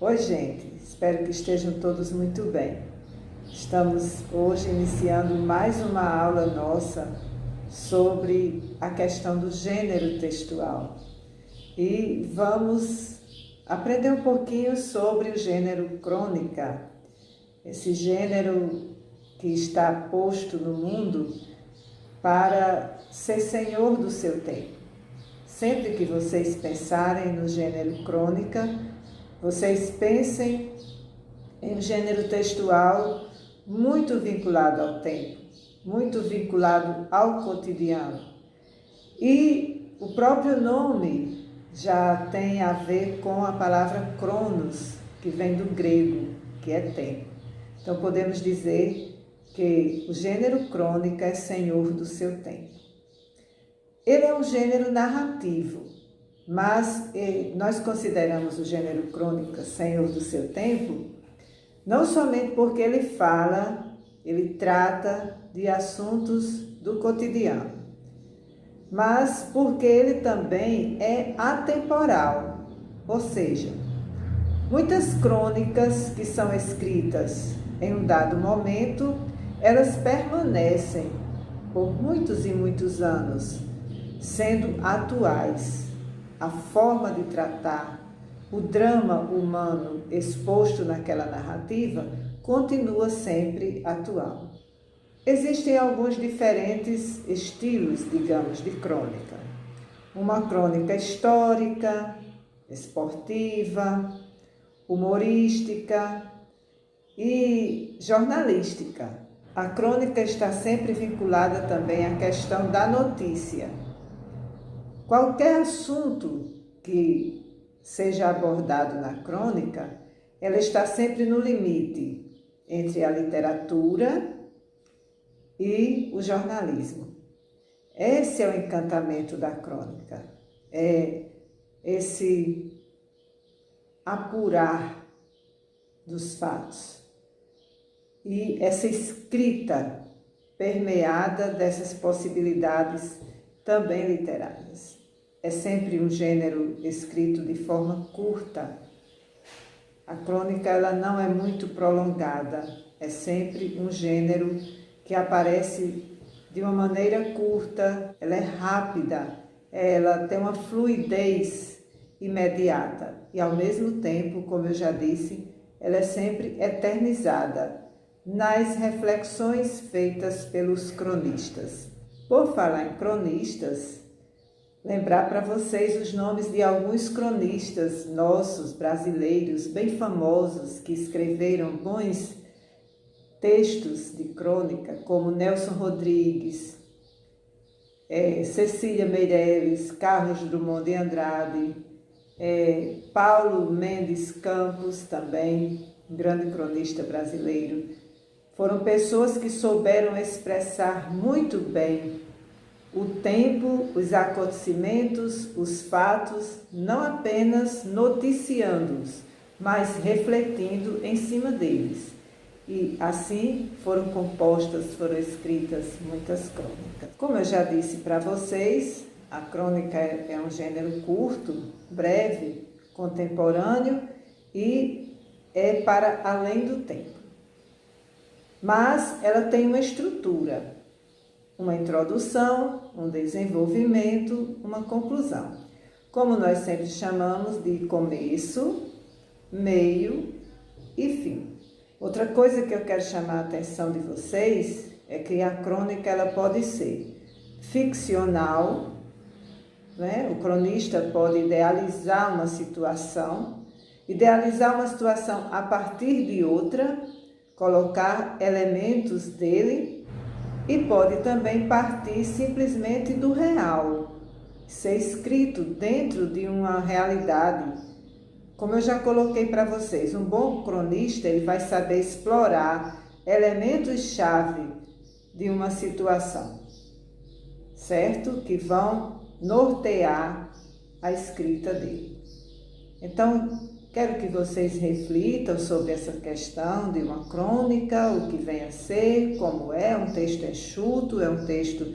Oi, gente, espero que estejam todos muito bem. Estamos hoje iniciando mais uma aula nossa sobre a questão do gênero textual e vamos aprender um pouquinho sobre o gênero crônica, esse gênero que está posto no mundo para ser senhor do seu tempo. Sempre que vocês pensarem no gênero crônica, vocês pensem em um gênero textual muito vinculado ao tempo, muito vinculado ao cotidiano. E o próprio nome já tem a ver com a palavra cronos, que vem do grego, que é tempo. Então podemos dizer que o gênero crônica é senhor do seu tempo. Ele é um gênero narrativo, mas nós consideramos o gênero crônica senhor do seu tempo, não somente porque ele trata de assuntos do cotidiano, mas porque ele também é atemporal, ou seja, muitas crônicas que são escritas em um dado momento, elas permanecem por muitos e muitos anos, sendo atuais. A forma de tratar o drama humano exposto naquela narrativa continua sempre atual. Existem alguns diferentes estilos, digamos, de crônica. Uma crônica histórica, esportiva, humorística e jornalística. A crônica está sempre vinculada também à questão da notícia. Qualquer assunto que seja abordado na crônica, ela está sempre no limite entre a literatura e o jornalismo. Esse é o encantamento da crônica, é esse apurar dos fatos e essa escrita permeada dessas possibilidades também literárias. É sempre um gênero escrito de forma curta. A crônica ela não é muito prolongada, é sempre um gênero que aparece de uma maneira curta, ela é rápida, ela tem uma fluidez imediata e ao mesmo tempo, como eu já disse, ela é sempre eternizada nas reflexões feitas pelos cronistas. Por falar em cronistas, lembrar para vocês os nomes de alguns cronistas nossos, brasileiros, bem famosos, que escreveram bons textos de crônica, como Nelson Rodrigues, Cecília Meirelles, Carlos Drummond de Andrade, Paulo Mendes Campos, também um grande cronista brasileiro. Foram pessoas que souberam expressar muito bem o tempo, os acontecimentos, os fatos, não apenas noticiando-os, mas refletindo em cima deles. E assim foram escritas muitas crônicas. Como eu já disse para vocês, a crônica é um gênero curto, breve, contemporâneo e é para além do tempo. Mas ela tem uma estrutura, uma introdução, um desenvolvimento, uma conclusão. Como nós sempre chamamos de começo, meio e fim. Outra coisa que eu quero chamar a atenção de vocês é que a crônica ela pode ser ficcional, né? O cronista pode idealizar uma situação a partir de outra, colocar elementos dele e pode também partir simplesmente do real, ser escrito dentro de uma realidade. Como eu já coloquei para vocês, um bom cronista ele vai saber explorar elementos-chave de uma situação, certo? Que vão nortear a escrita dele. Então, quero que vocês reflitam sobre essa questão de uma crônica, o que vem a ser, como é um texto enxuto, é um texto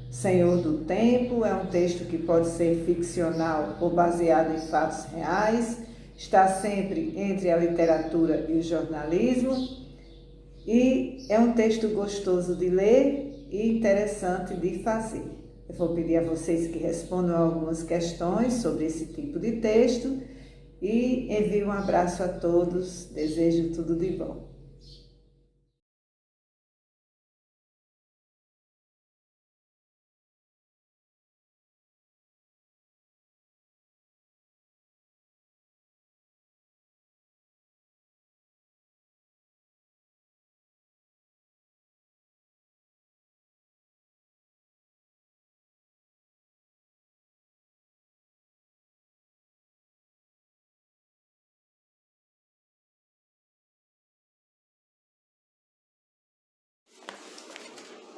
senhor do tempo, é um texto que pode ser ficcional ou baseado em fatos reais. está sempre entre a literatura e o jornalismo e é um texto gostoso de ler e interessante de fazer. Eu vou pedir a vocês que respondam algumas questões sobre esse tipo de texto e envio um abraço a todos, desejo tudo de bom.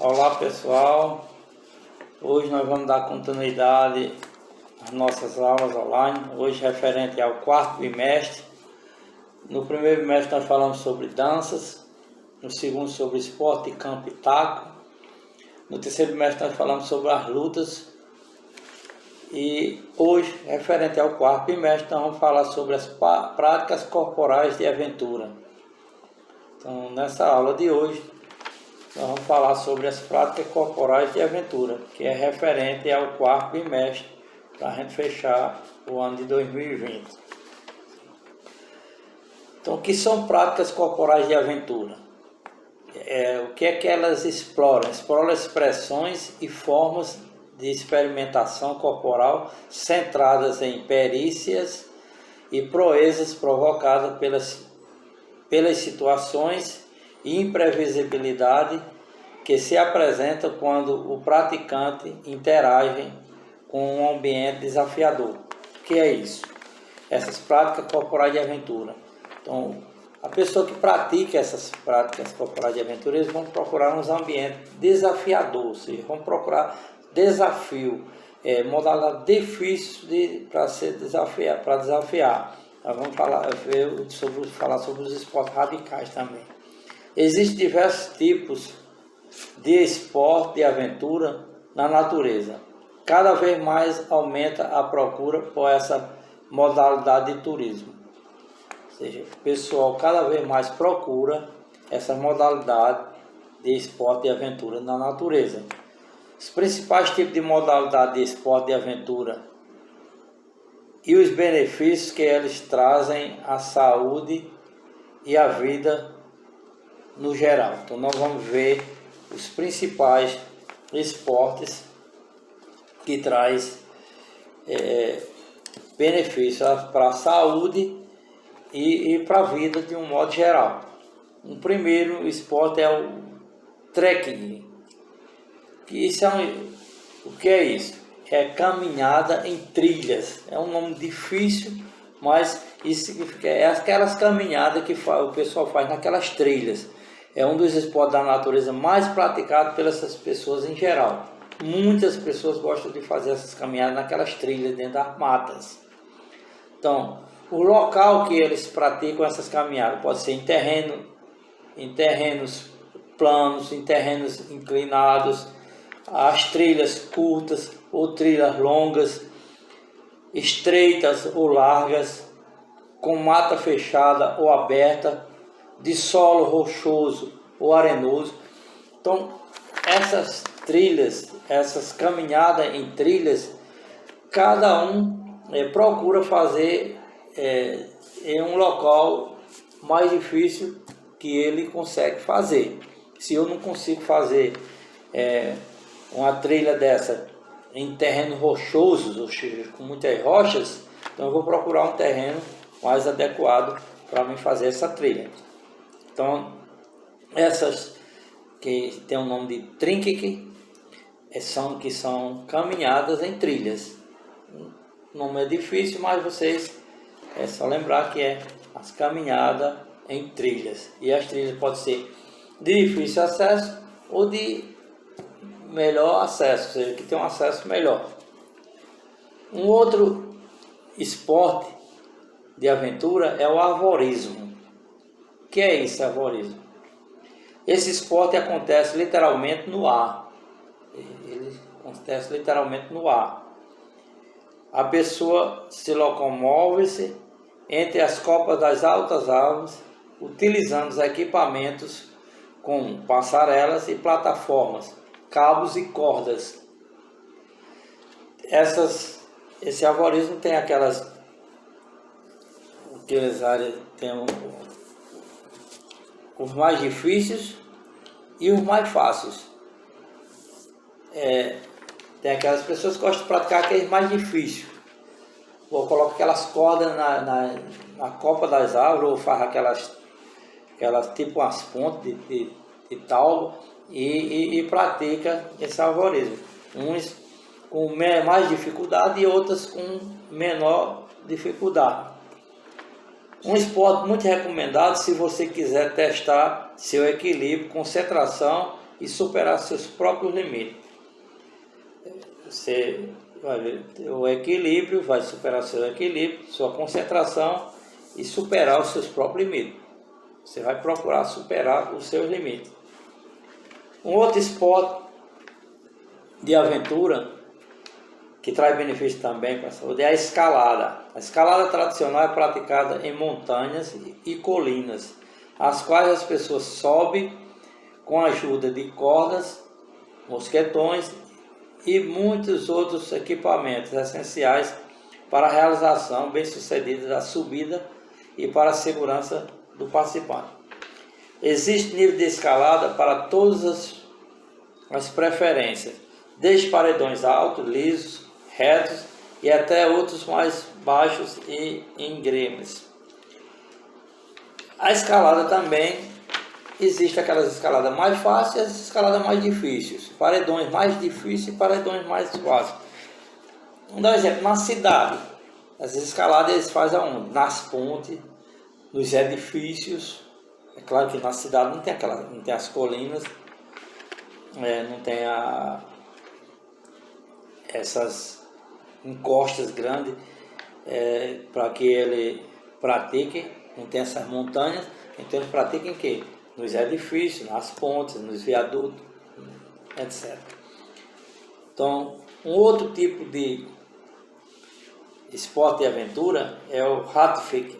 Olá pessoal, hoje nós vamos dar continuidade às nossas aulas online, hoje referente ao quarto bimestre. No primeiro bimestre nós falamos sobre danças, no segundo sobre esporte de campo e taco, no terceiro bimestre nós falamos sobre as lutas e hoje, referente ao quarto bimestre, nós vamos falar sobre as práticas corporais de aventura. Então nessa aula de hoje nós vamos falar sobre as práticas corporais de aventura, que é referente ao quarto bimestre, para a gente fechar o ano de 2020. Então, o que são práticas corporais de aventura? O que é que elas exploram? Exploram expressões e formas de experimentação corporal centradas em perícias e proezas provocadas pelas situações e imprevisibilidade que se apresenta quando o praticante interage com um ambiente desafiador. O que é isso? Essas práticas corporais de aventura. Então, a pessoa que pratica essas práticas corporais de aventura, eles vão procurar uns ambientes desafiadores, ou seja, vão procurar desafio, modalidade difícil para desafiar. Nós vamos falar sobre os esportes radicais também. Existem diversos tipos de esporte de aventura na natureza. Cada vez mais aumenta a procura por essa modalidade de turismo. Ou seja, o pessoal cada vez mais procura essa modalidade de esporte de aventura na natureza. Os principais tipos de modalidade de esporte de aventura e os benefícios que eles trazem à saúde e à vida no geral. Então nós vamos ver os principais esportes que traz benefícios para a saúde e para a vida de um modo geral. O primeiro esporte é o trekking. O que é isso? É caminhada em trilhas. É um nome difícil, mas isso significa aquelas caminhadas que o pessoal faz naquelas trilhas. É um dos esportes da natureza mais praticados pelas pessoas em geral. Muitas pessoas gostam de fazer essas caminhadas naquelas trilhas dentro das matas. Então, o local que eles praticam essas caminhadas pode ser em terrenos planos, em terrenos inclinados, as trilhas curtas ou trilhas longas, estreitas ou largas, com mata fechada ou aberta, de solo rochoso ou arenoso. Então, essas trilhas, essas caminhadas em trilhas, cada um procura fazer em um local mais difícil que ele consegue fazer. Se eu não consigo fazer uma trilha dessa em terreno rochosos, ou seja, com muitas rochas, então eu vou procurar um terreno mais adequado para mim fazer essa trilha. Então, essas que tem o nome de trekking, são caminhadas em trilhas. O nome é difícil, mas vocês é só lembrar que é as caminhadas em trilhas. E as trilhas podem ser de difícil acesso ou de melhor acesso, ou seja, que tem um acesso melhor. Um outro esporte de aventura é o arvorismo. O que é isso, arvorismo? Esse esporte acontece literalmente no ar. Ele acontece literalmente no ar. A pessoa se locomove-se entre as copas das altas árvores, utilizando os equipamentos como passarelas e plataformas, cabos e cordas. Esse arvorismo tem aquelas áreas, tem os mais difíceis e os mais fáceis. Tem aquelas pessoas que gostam de praticar aqueles mais difíceis. Ou coloca aquelas cordas na copa das árvores, ou faz aquelas tipo umas pontes de taulo e pratica esse arvorismo. Uns com mais dificuldade e outros com menor dificuldade. Um esporte muito recomendado se você quiser testar seu equilíbrio, concentração e superar seus próprios limites. Você vai ver o equilíbrio, vai superar seu equilíbrio, sua concentração e superar os seus próprios limites. Você vai procurar superar os seus limites. Um outro esporte de aventura que traz benefício também para a saúde é a escalada. A escalada tradicional é praticada em montanhas e colinas, as quais as pessoas sobem com a ajuda de cordas, mosquetões e muitos outros equipamentos essenciais para a realização bem-sucedida da subida e para a segurança do participante. Existe nível de escalada para todas as preferências, desde paredões altos, lisos, retos e até outros mais baixos e íngremes. A escalada também existe aquelas escaladas mais fáceis e as escaladas mais difíceis, paredões mais difíceis e paredões mais fáceis. Vamos dar um exemplo, na cidade, as escaladas eles fazem aonde? Nas pontes, nos edifícios. É claro que na cidade não tem as colinas, não tem essas encostas grandes para que ele pratique, não tem essas montanhas, então ele pratica em quê? Nos edifícios, nas pontes, nos viadutos, etc. Então, um outro tipo de esporte de aventura é o rafting,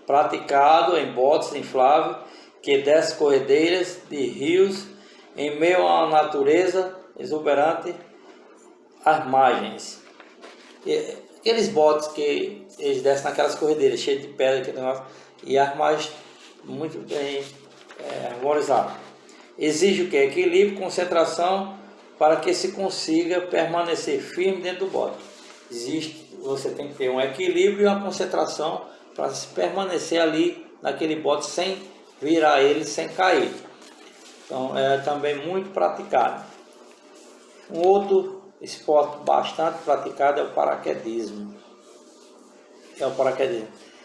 praticado em botes infláveis que desce corredeiras de rios em meio a uma natureza exuberante às margens. Aqueles botes que eles descem naquelas corredeiras cheias de pedra, aquele negócio, e as margens muito bem arborizadas. Exige o que? Equilíbrio, concentração, para que se consiga permanecer firme dentro do bote. Você tem que ter um equilíbrio e uma concentração para se permanecer ali naquele bote sem virar ele, sem cair. Então é também muito praticado. Um outro esporte bastante praticado é o paraquedismo.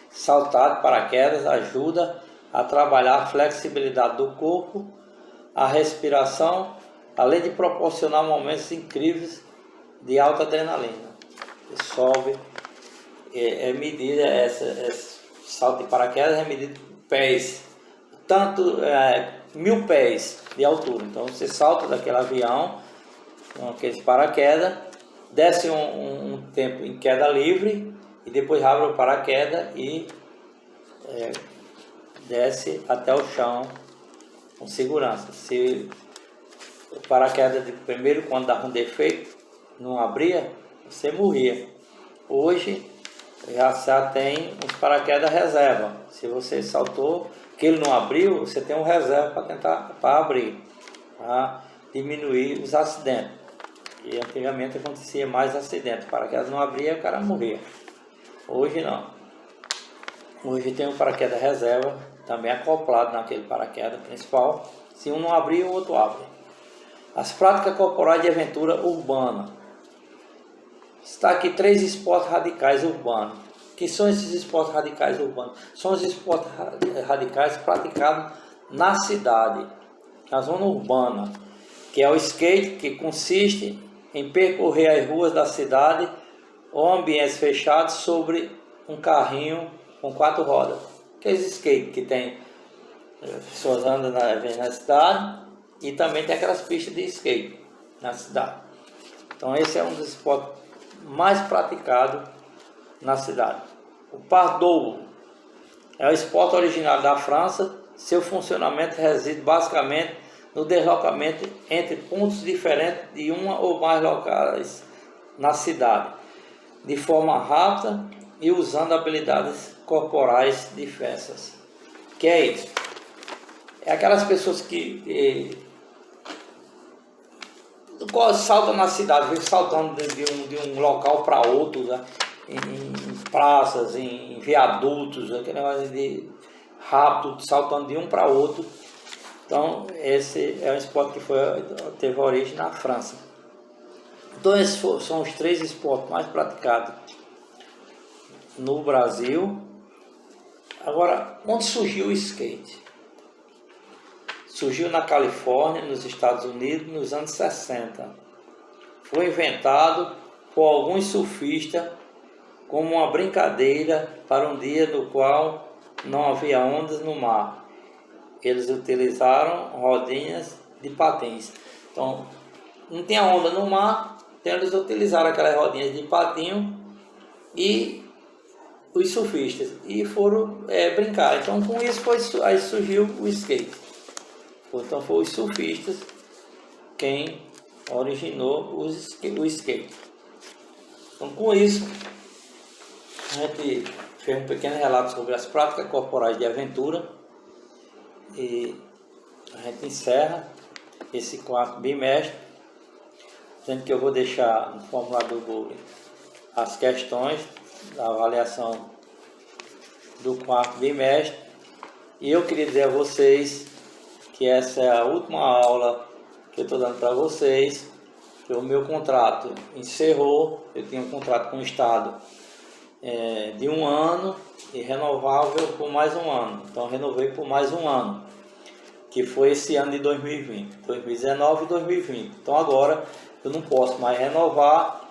Saltar de paraquedas ajuda a trabalhar a flexibilidade do corpo, a respiração, além de proporcionar momentos incríveis de alta adrenalina. Você sobe, esse salto de paraquedas é medido por pés, tanto 1000 pés de altura. Então você salta daquele avião com aqueles paraquedas, desce um tempo em queda livre e depois abre o paraquedas e desce até o chão com segurança. Se o paraquedas de primeiro, quando dava um defeito, não abria, você morria. Hoje já tem uns paraquedas reserva. Se você saltou, que ele não abriu, você tem um reserva para tentar abrir, para diminuir os acidentes. E antigamente acontecia mais acidentes. O paraquedas não abria e o cara morria. Hoje não. Hoje tem um paraquedas reserva, também acoplado naquele paraquedas principal. Se um não abrir, o outro abre. As práticas corporais de aventura urbana. Está aqui 3 esportes radicais urbanos. O que são esses esportes radicais urbanos? São os esportes radicais praticados na cidade, na zona urbana, que é o skate, que consiste em percorrer as ruas da cidade ou ambientes fechados sobre um carrinho com 4 rodas. Aqueles skate que tem pessoas andam na cidade e também tem aquelas pistas de skate na cidade. Então esse é um dos esportes mais praticados na cidade. O pardou é o esporte originário da França. Seu funcionamento reside basicamente no deslocamento entre pontos diferentes de uma ou mais locais na cidade, de forma rápida e usando habilidades corporais diversas. Que é isso? É aquelas pessoas que saltam na cidade, vem saltando de um local para outro, né? Em praças, em viadutos, aquele negócio de rápido, saltando de um para outro. Então, esse é um esporte que teve origem na França. Então, esses são os 3 esportes mais praticados no Brasil. Agora, onde surgiu o skate? Surgiu na Califórnia, nos Estados Unidos, nos anos 60. Foi inventado por alguns surfistas como uma brincadeira para um dia no qual não havia ondas no mar. Eles utilizaram rodinhas de patins. Então, não tinha onda no mar, então eles utilizaram aquelas rodinhas de patinho e os surfistas e foram brincar. Então, com isso aí surgiu o skate. Então, foram os surfistas quem originou o skate. Então, com isso, a gente fez um pequeno relato sobre as práticas corporais de aventura e a gente encerra esse 4º bimestre, sendo que eu vou deixar no formulário do Google as questões da avaliação do 4º bimestre. E eu queria dizer a vocês que essa é a última aula que eu estou dando para vocês, que o meu contrato encerrou. Eu tinha um contrato com o Estado de 1 ano e renovável por mais 1 ano. Então renovei por mais 1 ano, que foi esse ano de 2020, 2019 e 2020. Então agora eu não posso mais renovar.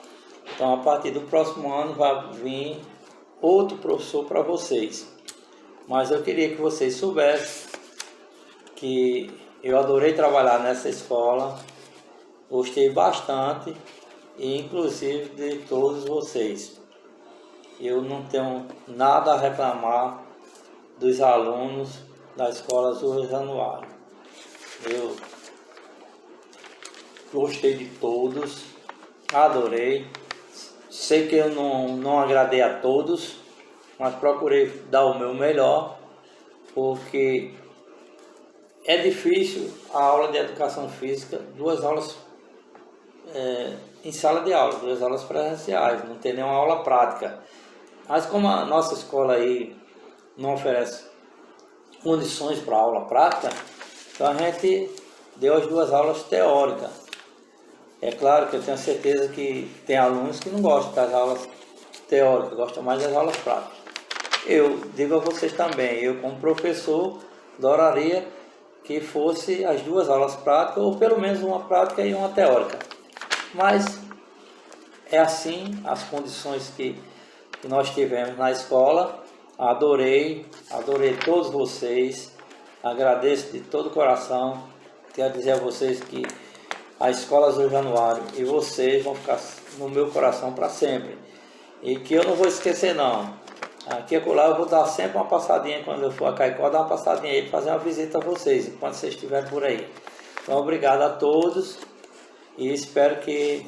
Então a partir do próximo ano vai vir outro professor para vocês. Mas eu queria que vocês soubessem que eu adorei trabalhar nessa escola, gostei bastante, e inclusive de todos vocês. Eu não tenho nada a reclamar dos alunos da Escola Azul Januário. Eu gostei de todos, adorei. Sei que eu não agradei a todos, mas procurei dar o meu melhor, porque é difícil a aula de educação física, 2 aulas em sala de aula, 2 aulas presenciais, não tem nenhuma aula prática. Mas como a nossa escola aí não oferece condições para aula prática, então a gente deu as 2 aulas teóricas. É claro que eu tenho certeza que tem alunos que não gostam das aulas teóricas, gostam mais das aulas práticas. Eu digo a vocês também, eu como professor adoraria que fosse as 2 aulas práticas, ou pelo menos uma prática e uma teórica. Mas é assim as condições que nós tivemos na escola. Adorei todos vocês, agradeço de todo o coração. Quero dizer a vocês que a Escola Azul Januário e vocês vão ficar no meu coração para sempre, e que eu não vou esquecer não. Aqui e acolá eu vou dar sempre uma passadinha, quando eu for a Caicó, dar uma passadinha aí, fazer uma visita a vocês enquanto vocês estiverem por aí. Então obrigado a todos e espero que